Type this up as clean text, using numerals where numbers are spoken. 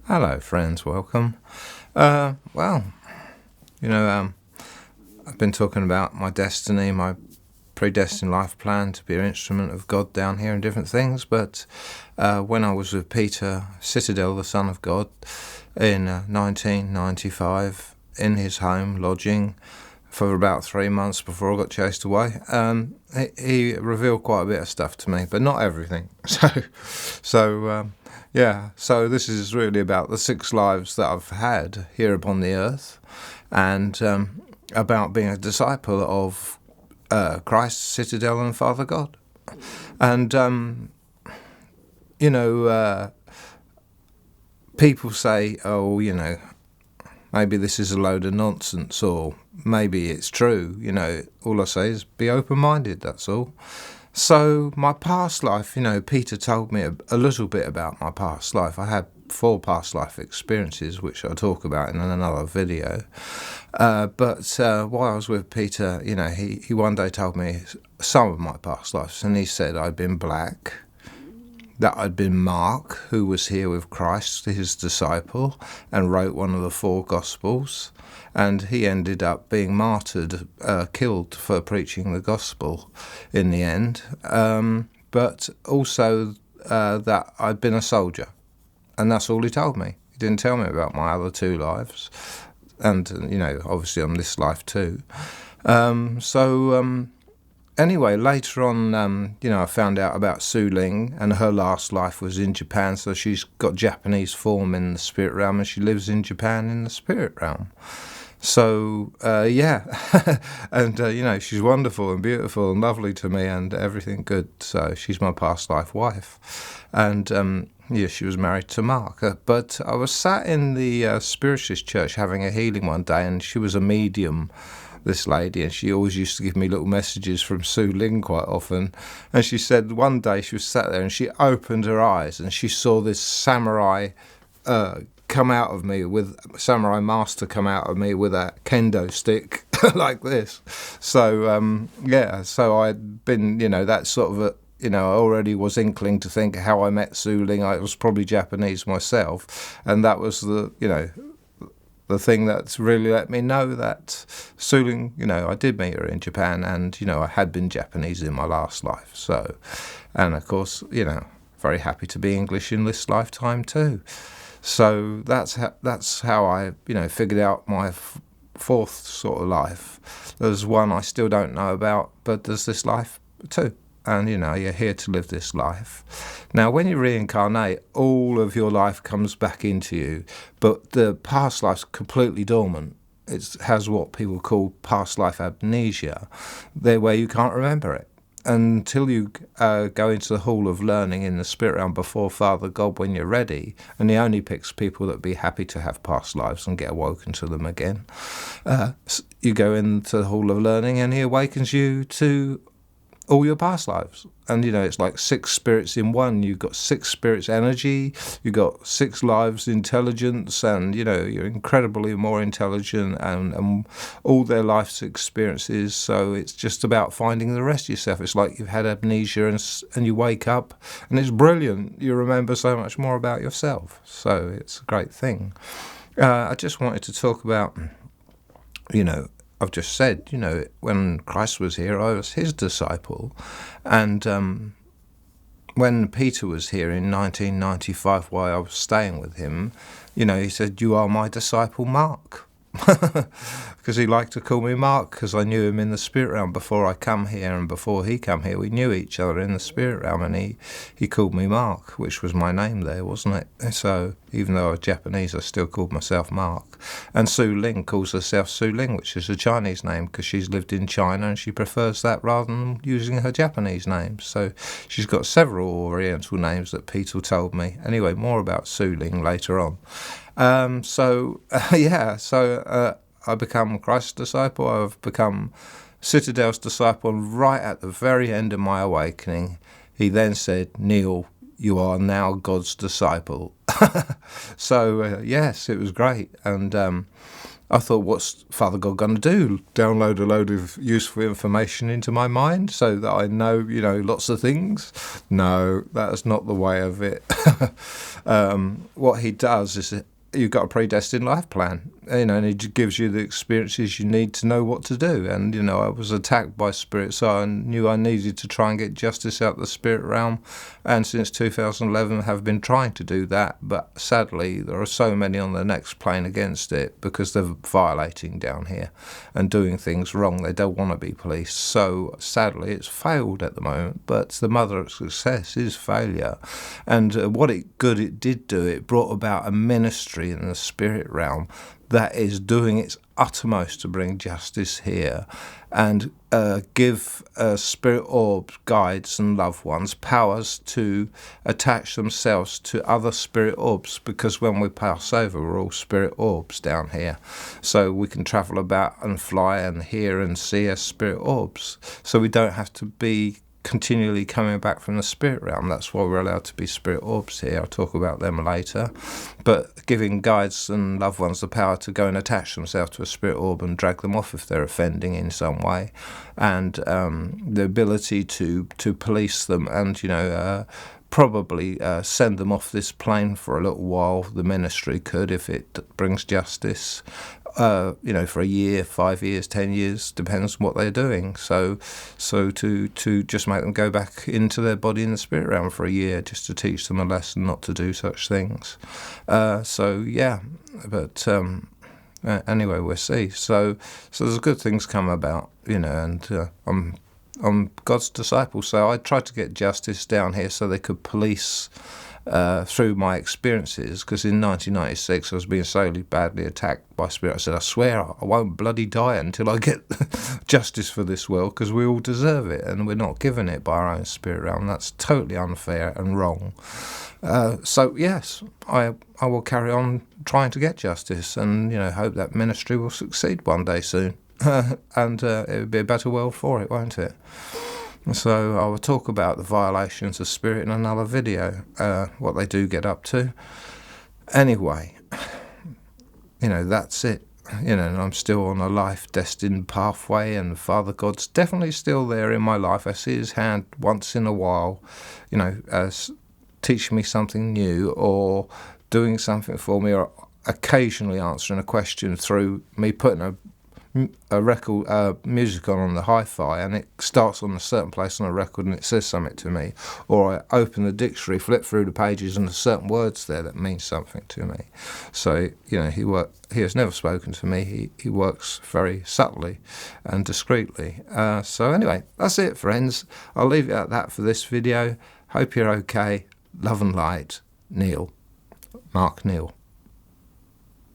Hello, friends. Welcome. Well, I've been talking about my destiny, my predestined life plan to be an instrument of God down here and different things. But when I was with Peter Citadel, the Son of God, in 1995, in his home, lodging for about 3 months before I got chased away, he revealed quite a bit of stuff to me, but not everything. So this is really about the 6 lives that I've had here upon the earth, and about being a disciple of Christ, Citadel, and Father God. And, people say, maybe this is a load of nonsense, or maybe it's true. All I say is be open-minded, that's all. So my past life, Peter told me a little bit about my past life. I had 4 past life experiences, which I'll talk about in another video. But while I was with Peter, he one day told me some of my past lives, and he said I'd been black, that I'd been Mark, who was here with Christ, his disciple, and wrote one of the 4 Gospels. And he ended up being martyred, killed for preaching the gospel in the end. But also that I'd been a soldier. And that's all he told me. He didn't tell me about my other 2 lives. And, obviously on this life too. Anyway, later on, I found out about Su Ling, and her last life was in Japan. So she's got Japanese form in the spirit realm, and she lives in Japan in the spirit realm. So, and, she's wonderful and beautiful and lovely to me and everything good. So she's my past life wife. And, she was married to Mark. But I was sat in the spiritualist church having a healing one day, and she was a medium, this lady, and she always used to give me little messages from Su Ling quite often. And she said one day she was sat there and she opened her eyes and she saw this samurai come out of me, with samurai master come out of me with a kendo stick like this. So so I'd been, that sort of I already was inkling to think how I met Su Ling. I was probably Japanese myself, and that was the thing that's really let me know that Su Ling, I did meet her in Japan, and I had been Japanese in my last life. So, and of course, very happy to be English in this lifetime too. So that's how I figured out my 4th sort of life. There's one I still don't know about, but there's this life too. And, you're here to live this life. Now, when you reincarnate, all of your life comes back into you, but the past life's completely dormant. It has what people call past life amnesia, where you can't remember it until you go into the hall of learning in the spirit realm before Father God when you're ready. And he only picks people that be happy to have past lives and get awoken to them again. You go into the hall of learning and he awakens you to all your past lives. And, it's like 6 spirits in one. You've got 6 spirits energy, you've got 6 lives intelligence, and, you're incredibly more intelligent and all their life's experiences. So it's just about finding the rest of yourself. It's like you've had amnesia and you wake up and it's brilliant. You remember so much more about yourself. So it's a great thing. I just wanted to talk about, I've just said, when Christ was here, I was his disciple. And when Peter was here in 1995, while I was staying with him, he said, "You are my disciple, Mark." Because he liked to call me Mark, because I knew him in the spirit realm before I come here, and before he come here we knew each other in the spirit realm, and he called me Mark, which was my name there, wasn't it? So even though I was Japanese, I still called myself Mark. And Su Ling calls herself Su Ling, which is a Chinese name, because she's lived in China and she prefers that rather than using her Japanese name. So she's got several Oriental names that Peter told me. Anyway, more about Su Ling later on. I become Christ's disciple. I've become Citadel's disciple. Right at the very end of my awakening, he then said, "Neil, you are now God's disciple." So yes, it was great. And I thought, what's Father God going to do? Download a load of useful information into my mind so that I know, lots of things? No, that's not the way of it. What he does is you've got a predestined life plan, and he gives you the experiences you need to know what to do. And, I was attacked by spirit, so I knew I needed to try and get justice out of the spirit realm. And since 2011, have been trying to do that. But sadly, there are so many on the next plane against it because they're violating down here and doing things wrong. They don't want to be policed. So sadly, it's failed at the moment. But the mother of success is failure. And what it did do, it brought about a ministry in the spirit realm that is doing its uttermost to bring justice here and give spirit orbs, guides and loved ones powers to attach themselves to other spirit orbs, because when we pass over, we're all spirit orbs down here. So we can travel about and fly and hear and see as spirit orbs. So we don't have to be continually coming back from the spirit realm. That's why we're allowed to be spirit orbs here. I'll talk about them later. But giving guides and loved ones the power to go and attach themselves to a spirit orb and drag them off if they're offending in some way, and the ability to police them and probably send them off this plane for a little while. The ministry could, if it brings justice, for a year, 5 years, 10 years, depends on what they're doing. So to just make them go back into their body in the spirit realm for a year, just to teach them a lesson not to do such things. Anyway, we'll see. So there's good things come about, and I'm God's disciple, so I tried to get justice down here so they could police through my experiences, because in 1996 I was being so badly attacked by spirit. I said, I swear I won't bloody die until I get justice for this world, because we all deserve it and we're not given it by our own spirit realm. That's totally unfair and wrong. So yes, I will carry on trying to get justice, and hope that ministry will succeed one day soon. And it would be a better world for it, won't it? So I will talk about the violations of spirit in another video, what they do get up to. Anyway, that's it. And I'm still on a life-destined pathway, and Father God's definitely still there in my life. I see his hand once in a while, as teaching me something new or doing something for me, or occasionally answering a question through me putting a record music on the hi-fi, and it starts on a certain place on a record and it says something to me, or I open the dictionary, flip through the pages, and there's certain words there that mean something to me. So he has never spoken to me. He works very subtly and discreetly. So anyway, that's it, friends. I'll leave it at that for this video. Hope you're okay. Love and light. Neil. Mark Neil.